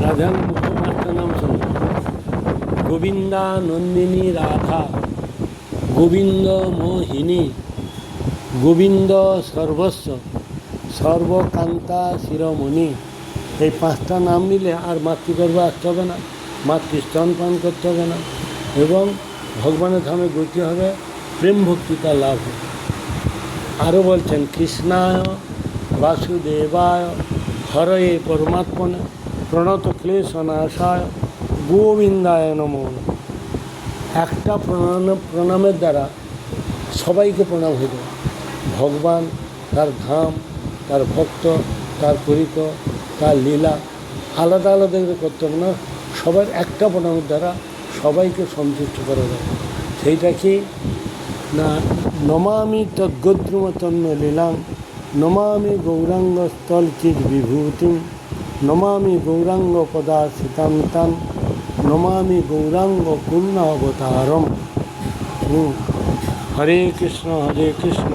রাধার মুখে পাঁচটা নাম শুনুন। গোবিন্দা, নন্দিনী, রাধা, গোবিন্দ মোহিনী, গোবিন্দ সর্বস্ব, সর্বকান্তা শিরোমণি। এই পাঁচটা নাম নিলে আর মাতৃগর্ভে আসতে হবে না, মাতৃস্তন পান করতে হবে না, এবং ভগবানের ধামে গতি হবে, প্রেম ভক্তিটা লাভ হবে। আরও বলছেন কৃষ্ণায় বাসুদেবায় হরয়ে পরমাত্মনে প্রণত ক্লেশনাশায় গোবিন্দায় নমঃ। একটা প্রণামের দ্বারা সবাইকে প্রণাম হয়ে যাবে। ভগবান, তার ধাম, তার ভক্ত, তার পরিত, তার লীলা আলাদা আলাদা করতে হবে না, সবার একটা প্রণামের দ্বারা সবাইকে সন্তুষ্ট করা যায়। সেইটা কি না, নমামি তদ্গদ্রুমতন্য লীলাং, নমামি গৌরাঙ্গ স্থলচিৎ বিভূতিম, নমামি গৌরাঙ্গ পদাশ্রিতাং তাং, নমামি গৌরাঙ্গ পূর্ণ অবতারম। হরে কৃষ্ণ কৃষ্ণ